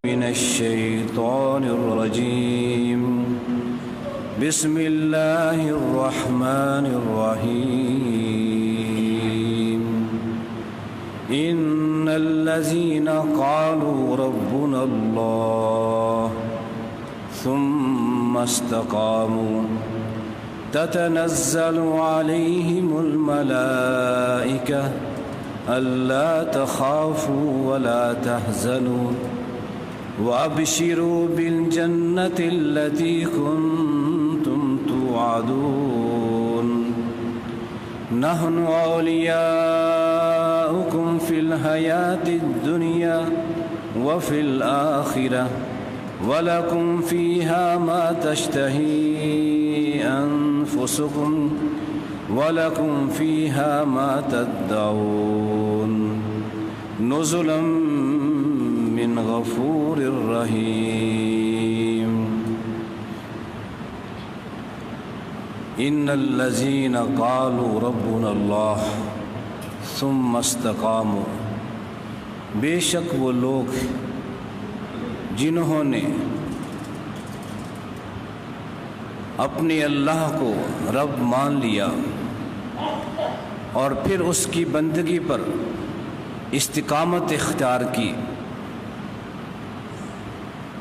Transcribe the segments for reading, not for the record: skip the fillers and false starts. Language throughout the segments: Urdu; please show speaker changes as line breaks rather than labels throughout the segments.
من الشيطان الرجيم بسم الله الرحمن الرحيم إن الذين قالوا ربنا الله ثم استقاموا تتنزل عليهم الملائكة ألا تخافوا ولا تحزنوا وأبشروا بالجنة التي كنتم توعدون نحن أولياؤكم في الحياة الدنيا وفي الآخرة ولكم فيها ما تشتهي أنفسكم ولكم فيها ما تدعون نزلا من غفور رحيم إن الذين قالوا ربنا الله ثم استقاموا بے شک وہ لوگ جنہوں نے اپنے اللہ کو رب مان لیا اور پھر اس کی بندگی پر استقامت اختیار کی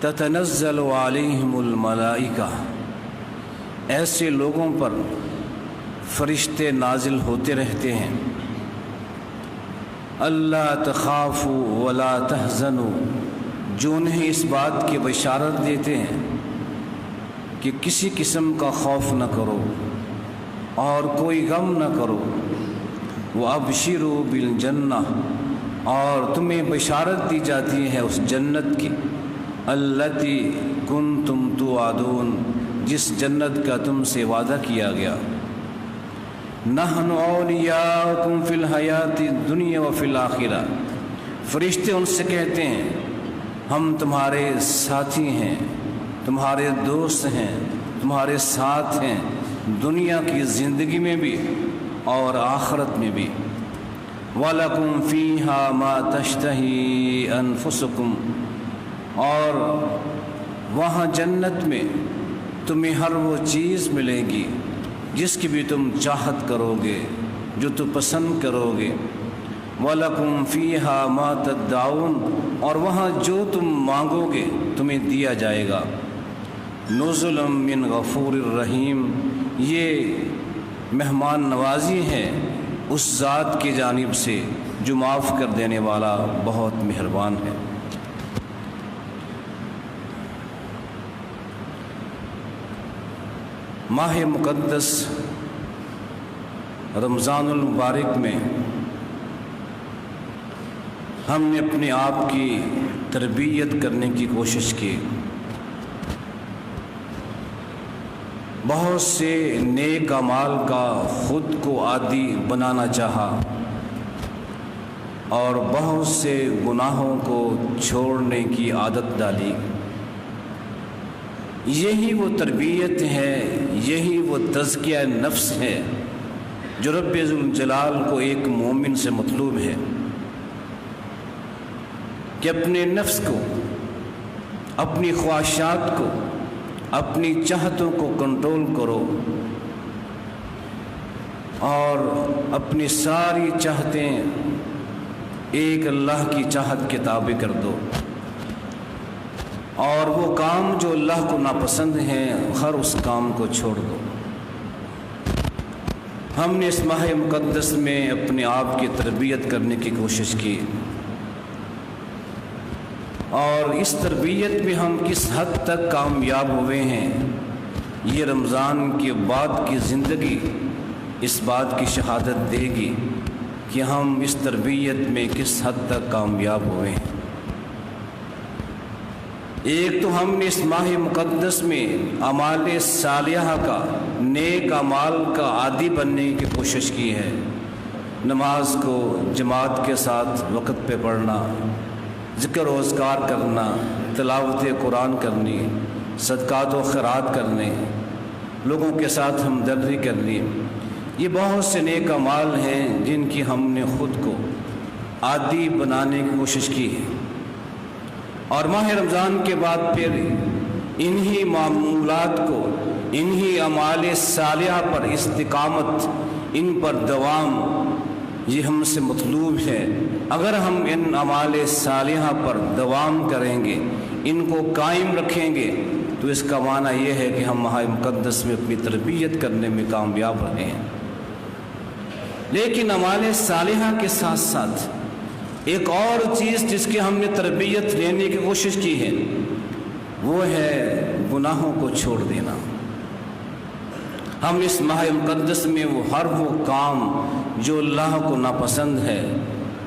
تتنزل علیہم الملائکہ ایسے لوگوں پر فرشتے نازل ہوتے رہتے ہیں اللہ تخافوا ولا تحزنوا جو انہیں اس بات کی بشارت دیتے ہیں کہ کسی قسم کا خوف نہ کرو اور کوئی غم نہ کرو وَأَبْشِرُوا بِالْجَنَّةِ اور تمہیں بشارت دی جاتی ہے اس جنت کی الَّتِي كُنْتُمْ تُوعَدُونَ جس جنت کا تم سے وعدہ کیا گیا نَحْنُ أَوْلِيَاؤُكُمْ فِي الْحَيَاةِ الدُّنْيَا وَفِي الْآخِرَةِ فرشتے ان سے کہتے ہیں ہم تمہارے ساتھی ہیں تمہارے دوست ہیں تمہارے ساتھ ہیں دنیا کی زندگی میں بھی اور آخرت میں بھی وَلَكُمْ فِيهَا مَا تَشْتَهِي أَنفُسُكُمْ اور وہاں جنت میں تمہیں ہر وہ چیز ملے گی جس کی بھی تم چاہت کرو گے جو تم پسند کرو گے وَلَكُمْ فِيهَا مَا تَدَّعُونَ اور وہاں جو تم مانگو گے تمہیں دیا جائے گا نزلا من غفور الرحیم یہ مہمان نوازی ہے اس ذات کی جانب سے جو معاف کر دینے والا بہت مہربان ہے ماہ مقدس رمضان المبارک میں ہم نے اپنے آپ کی تربیت کرنے کی کوشش کی بہت سے نیک اعمال کا خود کو عادی بنانا چاہا اور بہت سے گناہوں کو چھوڑنے کی عادت ڈالی یہی وہ تربیت ہے یہی وہ تزکیہ نفس ہے جو رب ذوالجلال کو ایک مومن سے مطلوب ہے کہ اپنے نفس کو اپنی خواہشات کو اپنی چاہتوں کو کنٹرول کرو اور اپنی ساری چاہتیں ایک اللہ کی چاہت کے تابع کر دو اور وہ کام جو اللہ کو ناپسند ہیں ہر اس کام کو چھوڑ دو ہم نے اس ماہ مقدس میں اپنے آپ کی تربیت کرنے کی کوشش کی اور اس تربیت میں ہم کس حد تک کامیاب ہوئے ہیں یہ رمضان کے بعد کی زندگی اس بات کی شہادت دے گی کہ ہم اس تربیت میں کس حد تک کامیاب ہوئے ہیں ایک تو ہم نے اس ماہ مقدس میں اعمال صالحہ کا نیک اعمال کا عادی بننے کی کوشش کی ہے نماز کو جماعت کے ساتھ وقت پہ پڑھنا ذکر و اذکار کرنا تلاوت قرآن کرنی صدقات و خیرات کرنے لوگوں کے ساتھ ہمدردی کرنی یہ بہت سے نیک اعمال ہیں جن کی ہم نے خود کو عادی بنانے کی کوشش کی ہے اور ماہ رمضان کے بعد پھر انہی معمولات کو، انہی اعمال صالحہ پر استقامت، ان پر دوام، یہ ہم سے مطلوب ہے۔ اگر ہم ان اعمال صالحہ پر دوام کریں گے، ان کو قائم رکھیں گے، تو اس کا معنی یہ ہے کہ ہم ماہ مقدس میں اپنی تربیت کرنے میں کامیاب رہے ہیں۔ لیکن اعمال صالحہ کے ساتھ ساتھ ایک اور چیز جس کی ہم نے تربیت لینے کی کوشش کی ہے، وہ ہے گناہوں کو چھوڑ دینا۔ ہم اس ماہ مقدس میں وہ کام جو اللہ کو ناپسند ہے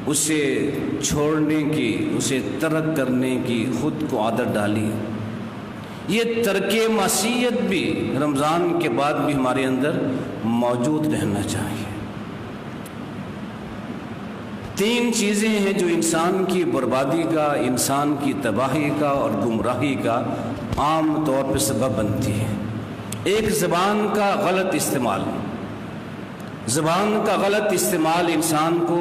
اسے چھوڑنے کی، اسے ترک کرنے کی خود کو عادت ڈالی۔ یہ ترک معصیت بھی رمضان کے بعد بھی ہمارے اندر موجود رہنا چاہیے۔ 3 چیزیں ہیں جو انسان کی بربادی کا، انسان کی تباہی کا اور گمراہی کا عام طور پر سبب بنتی ہے۔ ایک زبان کا غلط استعمال۔ زبان کا غلط استعمال انسان کو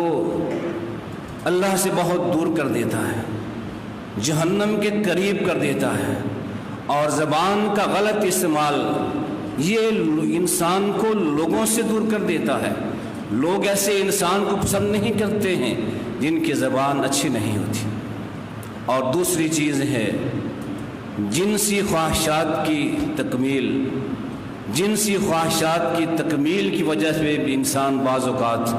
اللہ سے بہت دور کر دیتا ہے، جہنم کے قریب کر دیتا ہے۔ اور زبان کا غلط استعمال یہ انسان کو لوگوں سے دور کر دیتا ہے۔ لوگ ایسے انسان کو پسند نہیں کرتے ہیں جن کی زبان اچھی نہیں ہوتی۔ اور دوسری چیز ہے جنسی خواہشات کی تکمیل۔ جنسی خواہشات کی تکمیل کی وجہ سے بھی انسان بعض اوقات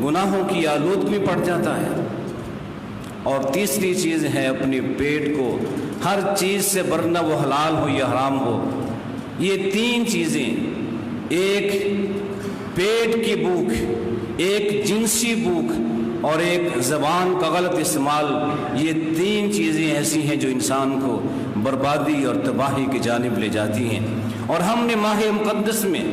گناہوں کی آلودگی میں پڑ جاتا ہے۔ اور تیسری چیز ہے اپنے پیٹ کو ہر چیز سے برنا، وہ حلال ہو یا حرام ہو۔ یہ 3 چیزیں، ایک پیٹ کی بھوک، ایک جنسی بھوک اور ایک زبان کا غلط استعمال، یہ 3 چیزیں ایسی ہیں جو انسان کو بربادی اور تباہی کی جانب لے جاتی ہیں۔ اور ہم نے ماہ مقدس میں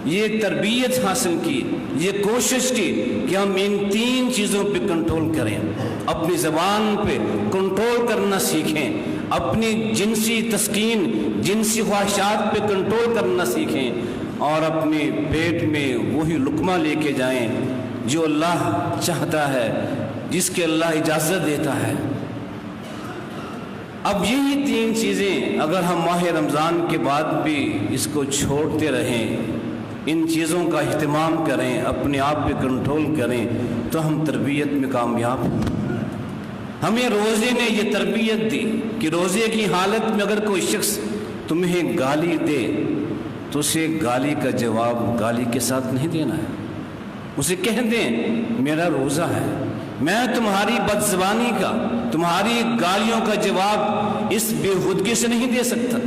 یہ تربیت حاصل کی، یہ کوشش کی کہ ہم ان 3 چیزوں پہ کنٹرول کریں، اپنی زبان پہ کنٹرول کرنا سیکھیں، اپنی جنسی تسکین، جنسی خواہشات پہ کنٹرول کرنا سیکھیں، اور اپنے پیٹ میں وہی لقمہ لے کے جائیں جو اللہ چاہتا ہے، جس کے اللہ اجازت دیتا ہے۔ اب یہی 3 چیزیں اگر ہم ماہ رمضان کے بعد بھی اس کو چھوڑتے رہیں، ان چیزوں کا اہتمام کریں، اپنے آپ پہ کنٹرول کریں، تو ہم تربیت میں کامیاب ہیں۔ ہمیں روزے نے یہ تربیت دی کہ روزے کی حالت میں اگر کوئی شخص تمہیں گالی دے تو اسے گالی کا جواب گالی کے ساتھ نہیں دینا ہے۔ اسے کہہ دیں میرا روزہ ہے، میں تمہاری بدزبانی کا، تمہاری گالیوں کا جواب اس بے خودگی سے نہیں دے سکتا۔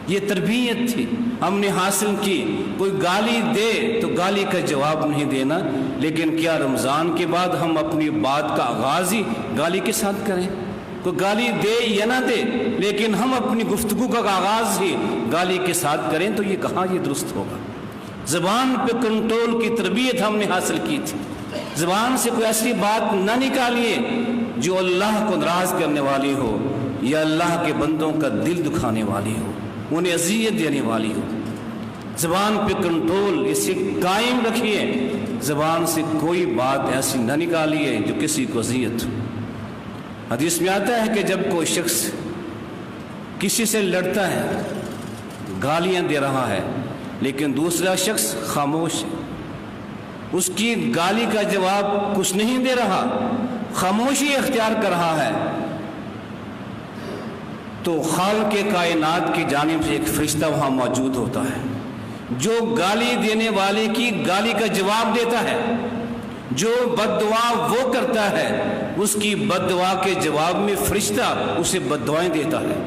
یہ تربیت تھی ہم نے حاصل کی۔ کوئی گالی دے تو گالی کا جواب نہیں دینا، لیکن کیا رمضان کے بعد ہم اپنی بات کا آغاز ہی گالی کے ساتھ کریں؟ کوئی گالی دے یا نہ دے، لیکن ہم اپنی گفتگو کا آغاز ہی گالی کے ساتھ کریں تو یہ کہاں یہ درست ہوگا؟ زبان پہ کنٹرول کی تربیت ہم نے حاصل کی تھی۔ زبان سے کوئی ایسی بات نہ نکالیے جو اللہ کو ناراض کرنے والی ہو یا اللہ کے بندوں کا دل دکھانے والی ہو، انہیں اذیت دینے والی ہو۔ زبان پہ کنٹرول اسے قائم رکھیے، زبان سے کوئی بات ایسی نہ نکالیے جو کسی کو اذیت ہو۔ حدیث میں آتا ہے کہ جب کوئی شخص کسی سے لڑتا ہے، گالیاں دے رہا ہے، لیکن دوسرا شخص خاموش ہے، اس کی گالی کا جواب کچھ نہیں دے رہا، خاموشی اختیار کر رہا ہے، تو خالق کائنات کی جانب سے ایک فرشتہ وہاں موجود ہوتا ہے جو گالی دینے والے کی گالی کا جواب دیتا ہے۔ جو بد دعا وہ کرتا ہے، اس کی بد دعا کے جواب میں فرشتہ اسے بد دعائیں دیتا ہے۔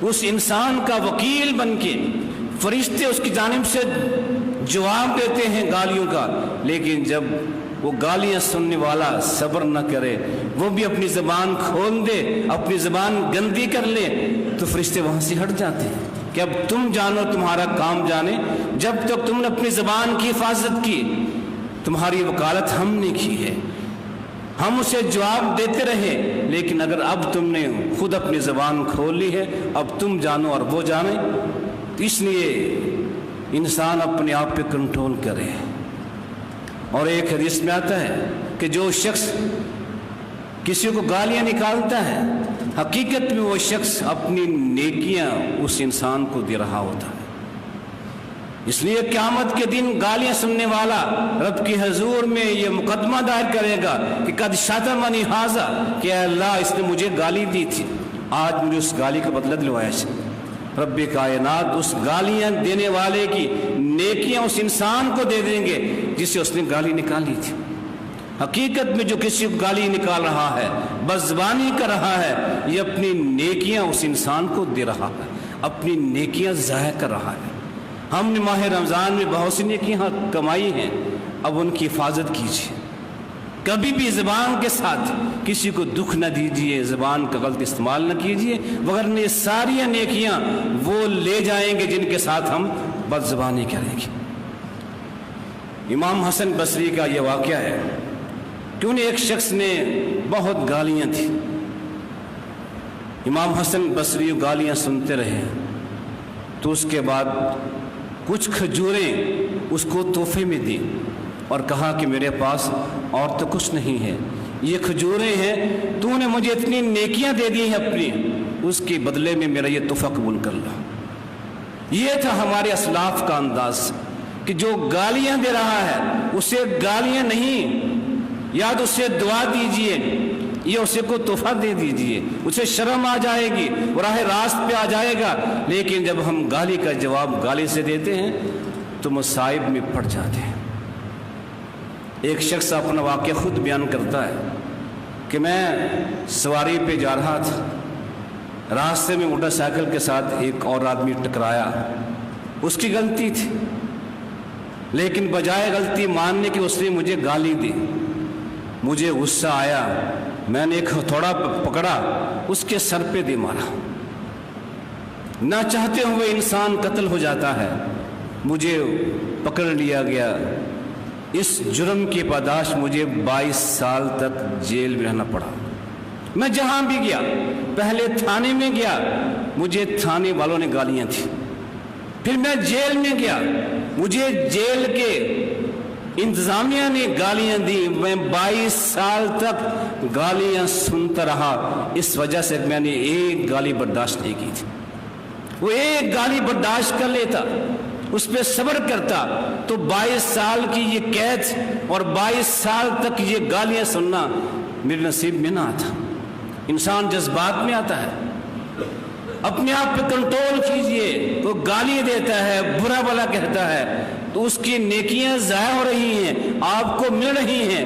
اس انسان کا وکیل بن کے فرشتے اس کی جانب سے جواب دیتے ہیں گالیوں کا، لیکن جب وہ گالیاں سننے والا صبر نہ کرے، وہ بھی اپنی زبان کھول دے، اپنی زبان گندی کر لے، تو فرشتے وہاں سے ہٹ جاتے ہیں کہ اب تم جانو، تمہارا کام جانے، جب تک تم نے اپنی زبان کی حفاظت کی، تمہاری وکالت ہم نے کی ہے، ہم اسے جواب دیتے رہے، لیکن اگر اب تم نے خود اپنی زبان کھول لی ہے، اب تم جانو اور وہ جانے۔ تو اس لیے انسان اپنے آپ پہ کنٹرول کرے۔ اور ایک حدیث میں آتا ہے کہ جو شخص کسی کو گالیاں نکالتا ہے، حقیقت میں وہ شخص اپنی نیکیاں اس انسان کو دے رہا ہوتا ہے۔ اس لیے قیامت کے دن گالیاں سننے والا رب کے حضور میں یہ مقدمہ دائر کرے گا کہ قد شتمنی ھذا، کہ اے اللہ اس نے مجھے گالی دی تھی، آج مجھے اس گالی کا بدلہ دلوایا ہے۔ رب کائنات اس گالیاں دینے والے کی نیکیاں اس انسان کو دے دیں گے جسے اس نے گالی نکالی تھی۔ حقیقت میں جو کسی کو گالی نکال رہا ہے، بدزبانی کر رہا ہے، یہ اپنی نیکیاں اس انسان کو دے رہا ہے، اپنی نیکیاں ضائع کر رہا ہے۔ ہم نے ماہ رمضان میں بہت سی نیکیاں کمائی ہیں، اب ان کی حفاظت کیجیے۔ کبھی بھی زبان کے ساتھ کسی کو دکھ نہ دیجیے، زبان کا غلط استعمال نہ کیجیے، ورنہ یہ ساری نیکیاں وہ لے جائیں گے جن کے ساتھ ہم بد زبانی کریں گے۔ امام حسن بصری کا یہ واقعہ ہے کہ انہیں ایک شخص نے بہت گالیاں تھیں۔ امام حسن بصری گالیاں سنتے رہے تو اس کے بعد کچھ کھجوریں اس کو تحفے میں دیں اور کہا کہ میرے پاس اور تو کچھ نہیں ہے، یہ کھجوریں ہیں، تو نے مجھے اتنی نیکیاں دے دی ہیں اپنی، اس کے بدلے میں میرا یہ تحفہ قبول کر لا۔ یہ تھا ہمارے اسلاف کا انداز کہ جو گالیاں دے رہا ہے اسے گالیاں نہیں، یا تو اسے دعا دیجئے یا اسے کو تحفہ دے دیجئے، اسے شرم آ جائے گی، راہ راست پہ آ جائے گا۔ لیکن جب ہم گالی کا جواب گالی سے دیتے ہیں تو مصائب میں پڑ جاتے ہیں۔ ایک شخص اپنا واقعہ خود بیان کرتا ہے کہ میں سواری پہ جا رہا تھا، راستے میں موٹر سائیکل کے ساتھ ایک اور آدمی ٹکرایا، اس کی غلطی تھی، لیکن بجائے غلطی ماننے کی اس نے مجھے گالی دی۔ مجھے غصہ آیا، میں نے ایک ہتھوڑا پکڑا، اس کے سر پہ دے مارا۔ نہ چاہتے ہوئے انسان قتل ہو جاتا ہے، مجھے پکڑ لیا گیا۔ اس جرم کی پاداش مجھے 22 سال تک جیل میں رہنا پڑا۔ میں جہاں بھی گیا، پہلے تھانے میں گیا، مجھے تھانے والوں نے گالیاں تھیں، پھر میں جیل میں گیا، مجھے جیل کے انتظامیہ نے گالیاں دی، میں 22 سال تک گالیاں سنتا رہا۔ اس وجہ سے میں نے ایک گالی برداشت نہیں کی تھی۔ وہ ایک گالی برداشت کر لیتا، اس پہ صبر کرتا تو 22 سال کی یہ قید اور 22 سال تک یہ گالیاں سننا میرے نصیب میں نہ آتا۔ انسان جذبات میں آتا ہے، اپنے آپ پہ کنٹرول کیجئے۔ وہ گالی دیتا ہے، برا بھلا کہتا ہے تو اس کی نیکیاں ضائع ہو رہی ہیں، آپ کو مل رہی ہیں،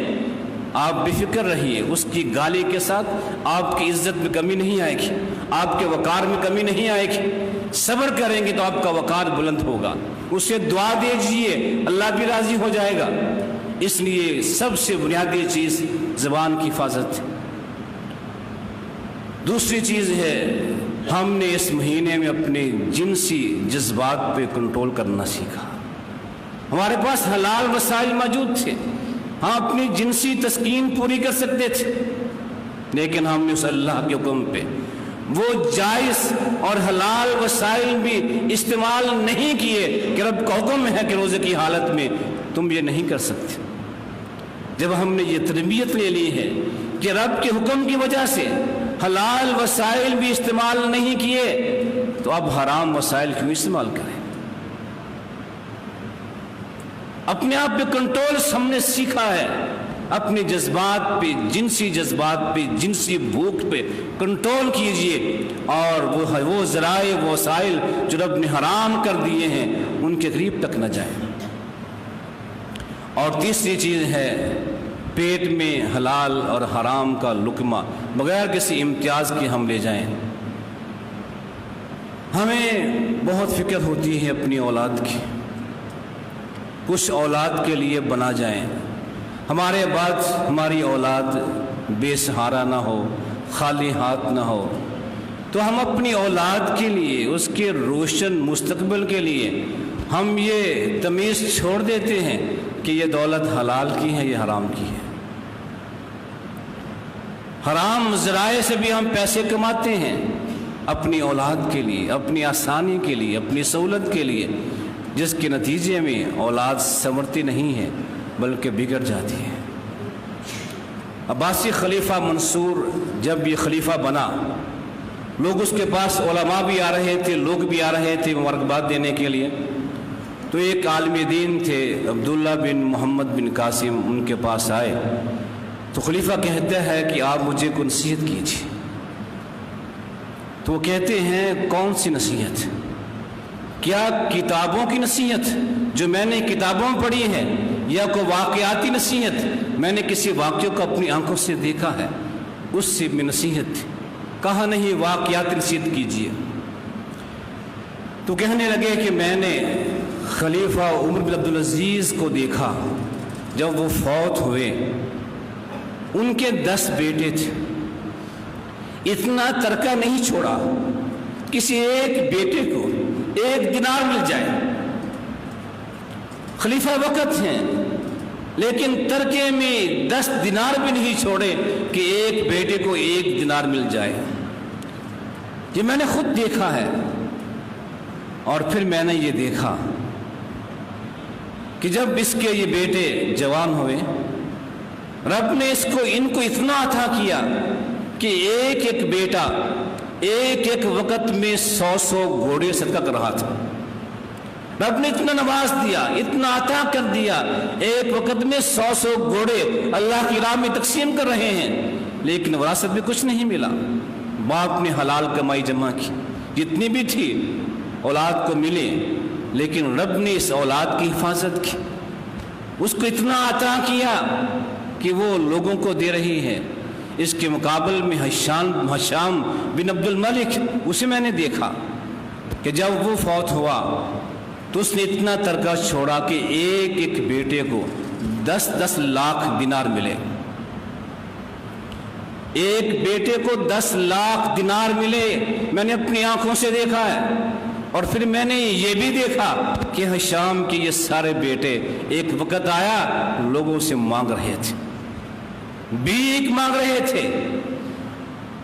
آپ بے فکر رہیے۔ اس کی گالی کے ساتھ آپ کی عزت میں کمی نہیں آئے گی، آپ کے وقار میں کمی نہیں آئے گی۔ صبر کریں گے تو آپ کا وقار بلند ہوگا۔ اسے دعا دیجئے، اللہ بھی راضی ہو جائے گا۔ اس لیے سب سے بنیادی چیز زبان کی حفاظت ہے۔ دوسری چیز ہے، ہم نے اس مہینے میں اپنے جنسی جذبات پہ کنٹرول کرنا سیکھا۔ ہمارے پاس حلال وسائل موجود تھے، ہم اپنی جنسی تسکین پوری کر سکتے تھے، لیکن ہم نے اس اللہ کے حکم پہ وہ جائز اور حلال وسائل بھی استعمال نہیں کیے کہ رب کا حکم ہے کہ روزے کی حالت میں تم یہ نہیں کر سکتے۔ جب ہم نے یہ تربیت لے لی ہے کہ رب کے حکم کی وجہ سے حلال وسائل بھی استعمال نہیں کیے تو اب حرام وسائل کیوں استعمال کریں؟ اپنے آپ پہ کنٹرول ہم نے سیکھا ہے، اپنے جذبات پہ، جنسی جذبات پہ، جنسی بھوک پہ کنٹرول کیجئے، اور وہ ذرائع وہ وسائل جو رب نے حرام کر دیے ہیں ان کے قریب تک نہ جائیں۔ اور تیسری چیز ہے، پیٹ میں حلال اور حرام کا لقمہ بغیر کسی امتیاز کے ہم لے جائیں۔ ہمیں بہت فکر ہوتی ہے اپنی اولاد کی، کچھ اولاد کے لیے بنا جائیں، ہمارے بعد ہماری اولاد بے سہارا نہ ہو، خالی ہاتھ نہ ہو، تو ہم اپنی اولاد کے لیے، اس کے روشن مستقبل کے لیے ہم یہ تمیز چھوڑ دیتے ہیں کہ یہ دولت حلال کی ہے یا حرام کی ہے۔ حرام ذرائع سے بھی ہم پیسے کماتے ہیں اپنی اولاد کے لیے، اپنی آسانی کے لیے، اپنی سہولت کے لیے، جس کے نتیجے میں اولاد سنورتی نہیں ہے بلکہ بگڑ جاتی ہے۔ عباسی خلیفہ منصور جب یہ خلیفہ بنا، لوگ اس کے پاس علماء بھی آ رہے تھے، لوگ بھی آ رہے تھے مبارکباد دینے کے لیے۔ تو ایک عالم دین تھے عبداللہ بن محمد بن قاسم، ان کے پاس آئے تو خلیفہ کہتا ہے کہ آپ مجھے کوئی نصیحت کیجیے۔ تو وہ کہتے ہیں کون سی نصیحت؟ کیا کتابوں کی نصیحت جو میں نے کتابوں میں پڑھی ہے، یا کوئی واقعاتی نصیحت میں نے کسی واقعے کو اپنی آنکھوں سے دیکھا ہے اس سے میں نصیحت تھی؟ کہا نہیں، واقعاتی نصیحت کیجیے۔ تو کہنے لگے کہ میں نے خلیفہ عمر بن عبدالعزیز کو دیکھا، جب وہ فوت ہوئے ان کے 10 بیٹے تھے، اتنا ترکہ نہیں چھوڑا کسی ایک بیٹے کو 1 دینار مل جائے۔ خلیفہ وقت ہیں لیکن ترکے میں 10 دینار بھی نہیں چھوڑے کہ ایک بیٹے کو 1 دینار مل جائے۔ یہ میں نے خود دیکھا ہے۔ اور پھر میں نے یہ دیکھا کہ جب اس کے یہ بیٹے جوان ہوئے، رب نے ان کو اتنا عطا کیا کہ ایک ایک بیٹا ایک ایک وقت میں 100 گھوڑے صدقہ کر رہا تھا۔ رب نے اتنا نواز دیا، اتنا عطا کر دیا، ایک وقت میں 100 گھوڑے اللہ کی راہ میں تقسیم کر رہے ہیں، لیکن وراثت میں کچھ نہیں ملا۔ باپ نے حلال کمائی جمع کی، جتنی بھی تھی اولاد کو ملے، لیکن رب نے اس اولاد کی حفاظت کی، اس کو اتنا عطا کیا کہ وہ لوگوں کو دے رہی ہے۔ اس کے مقابل میں ہشام بن عبد الملک، اسے میں نے دیکھا کہ جب وہ فوت ہوا تو اس نے اتنا ترکہ چھوڑا کہ ایک ایک بیٹے کو 10 لاکھ دینار ملے۔ ایک بیٹے کو 10 لاکھ دینار ملے، میں نے اپنی آنکھوں سے دیکھا ہے۔ اور پھر میں نے یہ بھی دیکھا کہ ہشام کے یہ سارے بیٹے ایک وقت آیا لوگوں سے مانگ رہے تھے، بھیک مانگ رہے تھے۔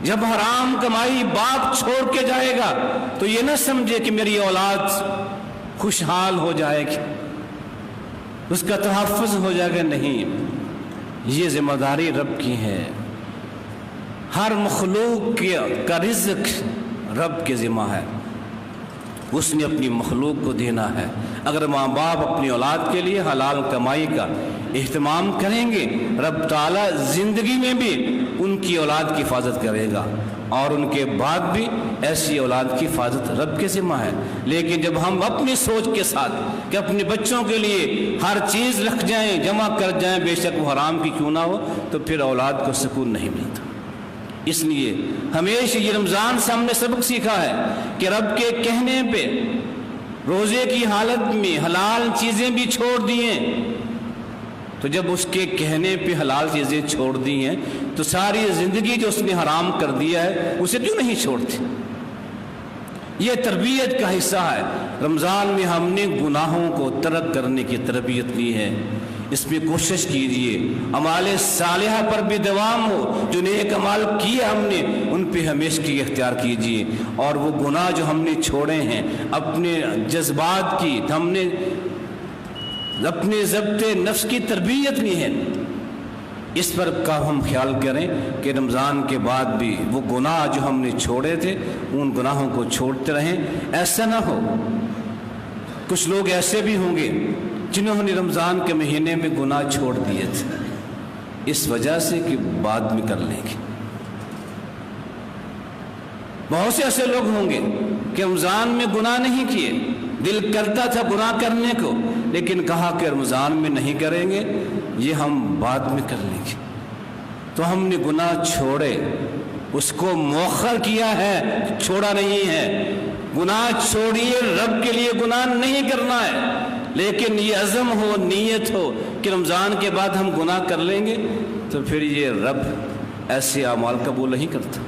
جب حرام کمائی باپ چھوڑ کے جائے گا تو یہ نہ سمجھے کہ میری اولاد خوشحال ہو جائے گی، اس کا تحفظ ہو جائے گا، نہیں، یہ ذمہ داری رب کی ہے۔ ہر مخلوق کا رزق رب کے ذمہ ہے، اس نے اپنی مخلوق کو دینا ہے۔ اگر ماں باپ اپنی اولاد کے لیے حلال کمائی کا اہتمام کریں گے، رب تعالیٰ زندگی میں بھی ان کی اولاد کی حفاظت کرے گا، اور ان کے بعد بھی ایسی اولاد کی حفاظت رب کے ذمہ ہے۔ لیکن جب ہم اپنی سوچ کے ساتھ کہ اپنے بچوں کے لیے ہر چیز رکھ جائیں، جمع کر جائیں، بے شک وہ حرام کی کیوں نہ ہو، تو پھر اولاد کو سکون نہیں ملتا۔ اس لیے ہمیشہ یہ رمضان سے ہم نے سبق سیکھا ہے کہ رب کے کہنے پہ روزے کی حالت میں حلال چیزیں بھی چھوڑ دیے، تو جب اس کے کہنے پہ حلال چیزیں چھوڑ دی ہیں تو ساری زندگی جو اس نے حرام کر دیا ہے اسے کیوں نہیں چھوڑتے؟ یہ تربیت کا حصہ ہے۔ رمضان میں ہم نے گناہوں کو ترک کرنے کی تربیت لی ہے، اس میں کوشش کیجئے اعمال صالحہ پر بھی دوام ہو، جو نیک اعمال کیے ہم نے ان پہ ہمیشگی اختیار کیجئے، اور وہ گناہ جو ہم نے چھوڑے ہیں، اپنے جذبات کی، ہم نے اپنے ضبط نفس کی تربیت لی ہے، اس پر کا ہم خیال کریں کہ رمضان کے بعد بھی وہ گناہ جو ہم نے چھوڑے تھے ان گناہوں کو چھوڑتے رہیں۔ ایسا نہ ہو، کچھ لوگ ایسے بھی ہوں گے جنہوں نے رمضان کے مہینے میں گناہ چھوڑ دیے تھے اس وجہ سے کہ بعد میں کر لیں گے۔ بہت سے ایسے لوگ ہوں گے کہ رمضان میں گناہ نہیں کیے، دل کرتا تھا گناہ کرنے کو، لیکن کہا کہ رمضان میں نہیں کریں گے، یہ ہم بعد میں کر لیں گے۔ تو ہم نے گناہ چھوڑے، اس کو مؤخر کیا ہے، چھوڑا نہیں ہے۔ گناہ چھوڑیے، رب کے لیے گناہ نہیں کرنا ہے، لیکن یہ عزم ہو، نیت ہو کہ رمضان کے بعد ہم گناہ کر لیں گے، تو پھر یہ رب ایسے اعمال قبول نہیں کرتا۔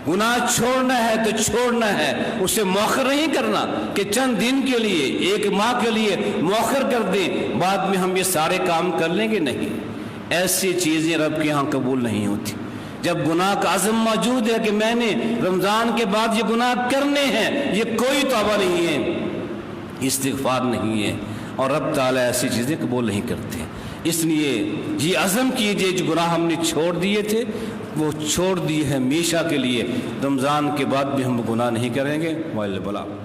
گناہ چھوڑنا ہے تو چھوڑنا ہے، اسے مؤخر نہیں کرنا کہ چند دن کے لیے، 1 ماہ کے لیے مؤخر کر دیں، بعد میں ہم یہ سارے کام کر لیں گے، نہیں، ایسی چیزیں رب کے ہاں قبول نہیں ہوتی۔ جب گناہ کا عزم موجود ہے کہ میں نے رمضان کے بعد یہ گناہ کرنے ہیں، یہ کوئی توبہ نہیں ہے، استغفار نہیں ہے، اور رب تعالیٰ ایسی چیزیں قبول نہیں کرتے۔ اس لیے یہ عزم کیجئے جو گناہ ہم نے چھوڑ دیے تھے وہ چھوڑ دیے ہیں ہمیشہ کے لیے، رمضان کے بعد بھی ہم گناہ نہیں کریں گے۔ وَإِلَّا